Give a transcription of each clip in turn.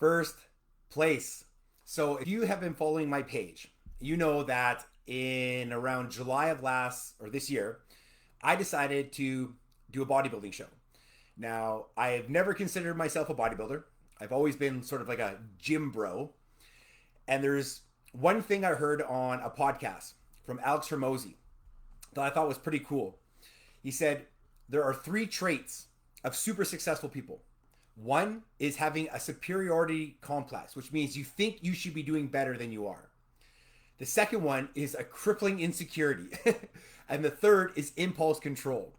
First place. So if you have been following my page, you know that in around July of last or this year, I decided to do a bodybuilding show. Now, I've never considered myself a bodybuilder. I've always been sort of like a gym bro. And there's one thing I heard on a podcast from Alex Hormozy that I thought was pretty cool. He said, there are three traits of super successful people. One is having a superiority complex, which means you think you should be doing better than you are. The second one is a crippling insecurity. And the third is impulse control.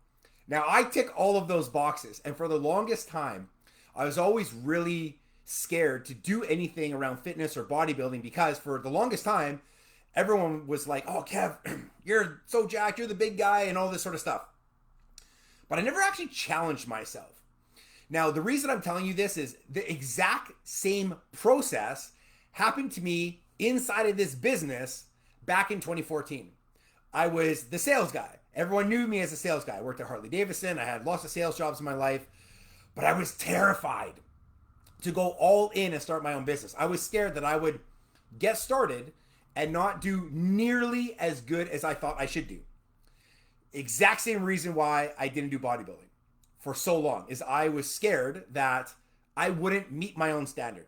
Now, I tick all of those boxes. And for the longest time, I was always really scared to do anything around fitness or bodybuilding because for the longest time, everyone was like, oh, Kev, you're so jacked, you're the big guy, and all this sort of stuff. But I never actually challenged myself. Now, the reason I'm telling you this is the exact same process happened to me inside of this business back in 2014. I was the sales guy. Everyone knew me as a sales guy. I worked at Harley Davidson. I had lots of sales jobs in my life, but I was terrified to go all in and start my own business. I was scared that I would get started and not do nearly as good as I thought I should do. Exact same reason why I didn't do bodybuilding for so long is I was scared that I wouldn't meet my own standard.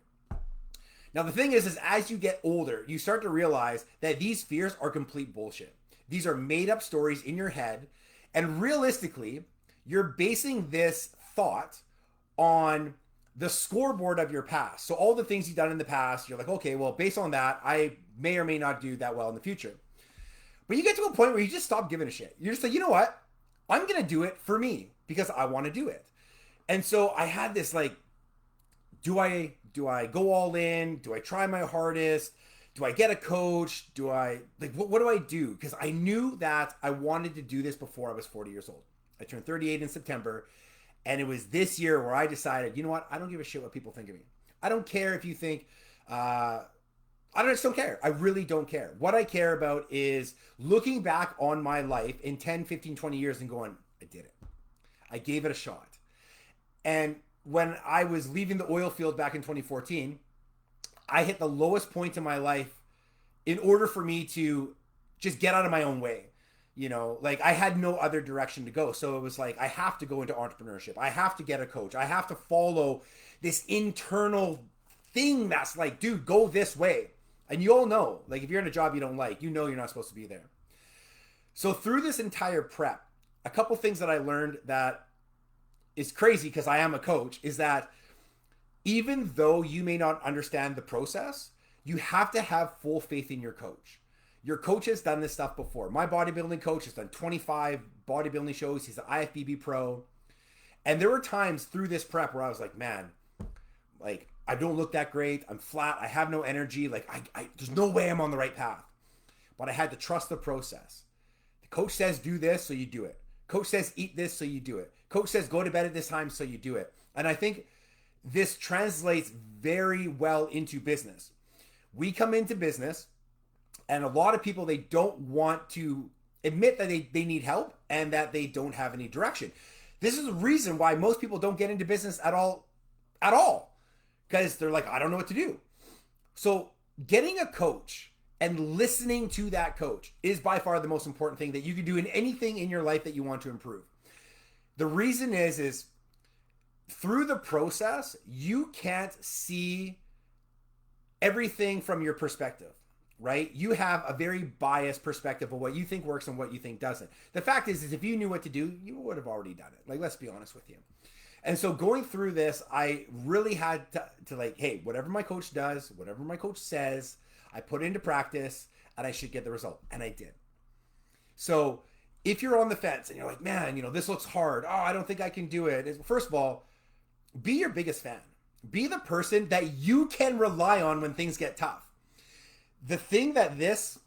Now, the thing is as you get older, you start to realize that these fears are complete bullshit. These are made up stories in your head. And realistically, you're basing this thought on the scoreboard of your past. So all the things you've done in the past, you're like, okay, well, based on that, I may or may not do that well in the future. But you get to a point where you just stop giving a shit. You're just like, you know what? I'm going to do it for me because I want to do it. And so I had this like, do I go all in? Do I try my hardest? Do I get a coach? What do I do? Because I knew that I wanted to do this before I was 40 years old. I turned 38 in September. And it was this year where I decided, you know what? I don't give a shit what people think of me. I don't care if you think, just don't care. I really don't care. What I care about is looking back on my life in 10, 15, 20 years and going, I did it. I gave it a shot. And when I was leaving the oil field back in 2014, I hit the lowest point in my life in order for me to just get out of my own way. You know, like I had no other direction to go. So it was like, I have to go into entrepreneurship. I have to get a coach. I have to follow this internal thing that's like, dude, go this way. And you all know, like if you're in a job you don't like, you know you're not supposed to be there. So through this entire prep, a couple things that I learned that is crazy because I am a coach is that even though you may not understand the process, you have to have full faith in your coach. Your coach has done this stuff before. My bodybuilding coach has done 25 bodybuilding shows. He's an IFBB pro. And there were times through this prep where I was like, man, like I don't look that great. I'm flat. I have no energy. Like there's no way I'm on the right path. But I had to trust the process. The coach says do this, so you do it. Coach says eat this, so you do it. Coach says go to bed at this time, so you do it. And I think this translates very well into business. We come into business and a lot of people, they don't want to admit that they need help and that they don't have any direction. This is the reason why most people don't get into business at all. Because they're like, I don't know what to do. So getting a coach and listening to that coach is by far the most important thing that you can do in anything in your life that you want to improve. The reason is through the process, you can't see everything from your perspective, right? You have a very biased perspective of what you think works and what you think doesn't. The fact is if you knew what to do, you would have already done it. Like, let's be honest with you. And so going through this, I really had to like, hey, whatever my coach does, whatever my coach says, I put into practice and I should get the result. And I did. So if you're on the fence and you're like, man, you know, this looks hard. Oh, I don't think I can do it. First of all, be your biggest fan. Be the person that you can rely on when things get tough. The thing that this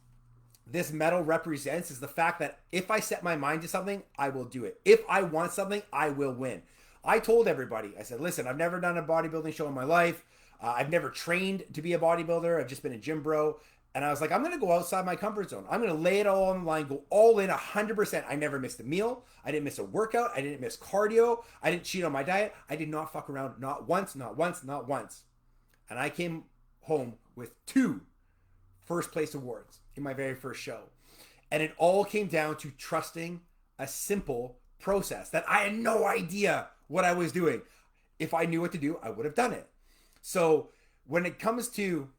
medal represents is the fact that if I set my mind to something, I will do it. If I want something, I will win. I told everybody, I said, listen, I've never done a bodybuilding show in my life. I've never trained to be a bodybuilder. I've just been a gym bro. And I was like, I'm going to go outside my comfort zone. I'm going to lay it all on the line, go all in 100%. I never missed a meal. I didn't miss a workout. I didn't miss cardio. I didn't cheat on my diet. I did not fuck around. Not once, not once, not once. And I came home with 2 first place awards in my very first show. And it all came down to trusting a simple process that I had no idea what I was doing. If I knew what to do, I would have done it. So when it comes to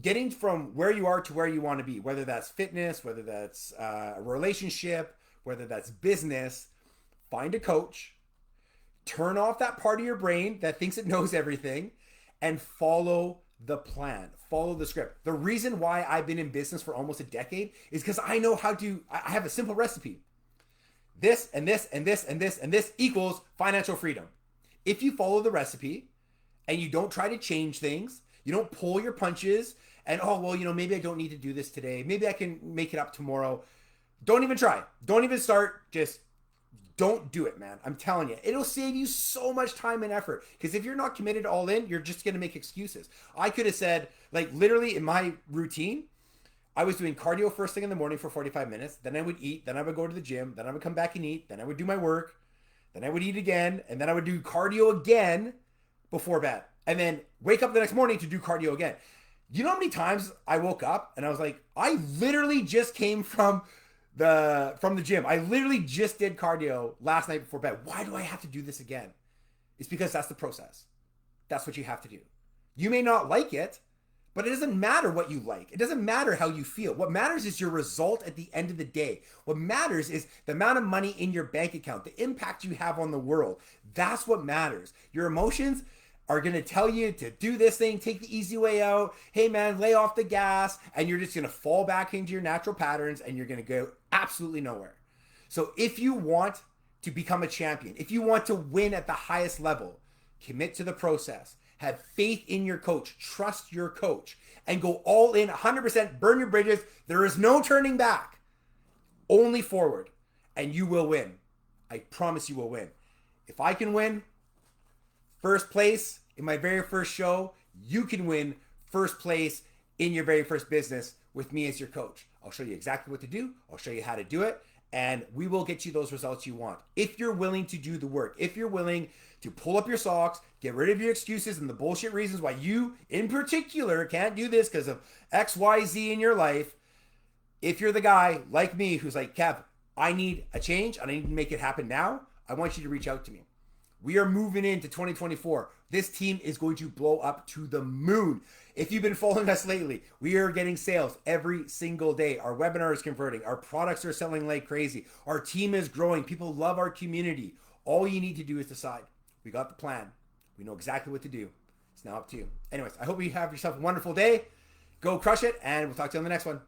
getting from where you are to where you want to be, whether that's fitness, whether that's a relationship, whether that's business, find a coach, turn off that part of your brain that thinks it knows everything, and follow the plan, follow the script. The reason why I've been in business for almost a decade is because I know how to, I have a simple recipe. This and this and this and this and this equals financial freedom. If you follow the recipe and you don't try to change things, you don't pull your punches and, oh, well, maybe I don't need to do this today. Maybe I can make it up tomorrow. Don't even try. Don't even start. Just don't do it, man. I'm telling you, it'll save you so much time and effort. Because if you're not committed all in, you're just going to make excuses. I could have said, like, literally in my routine, I was doing cardio first thing in the morning for 45 minutes. Then I would eat. Then I would go to the gym. Then I would come back and eat. Then I would do my work. Then I would eat again. And then I would do cardio again before bed. And then wake up the next morning to do cardio again. You know how many times I woke up and I was like, I literally just came from the gym. I literally just did cardio last night before bed. Why do I have to do this again? It's because that's the process. That's what you have to do. You may not like it, but it doesn't matter what you like. It doesn't matter how you feel. What matters is your result at the end of the day. What matters is the amount of money in your bank account, the impact you have on the world. That's what matters. Your emotions are going to tell you to do this thing, take the easy way out. Hey man, lay off the gas, and you're just going to fall back into your natural patterns and you're going to go absolutely nowhere. So if you want to become a champion, if you want to win at the highest level, commit to the process, have faith in your coach, trust your coach, and go all in 100%, burn your bridges. There is no turning back, only forward, and you will win. I promise you will win. If I can win first place in my very first show, you can win first place in your very first business with me as your coach. I'll show you exactly what to do. I'll show you how to do it. And we will get you those results you want. If you're willing to do the work, if you're willing to pull up your socks, get rid of your excuses and the bullshit reasons why you in particular can't do this because of X, Y, Z in your life. If you're the guy like me who's like, Kev, I need a change and I need to make it happen now, I want you to reach out to me. We are moving into 2024. This team is going to blow up to the moon. If you've been following us lately, we are getting sales every single day. Our webinar is converting. Our products are selling like crazy. Our team is growing. People love our community. All you need to do is decide. We got the plan. We know exactly what to do. It's now up to you. Anyways, I hope you have yourself a wonderful day. Go crush it, and we'll talk to you on the next one.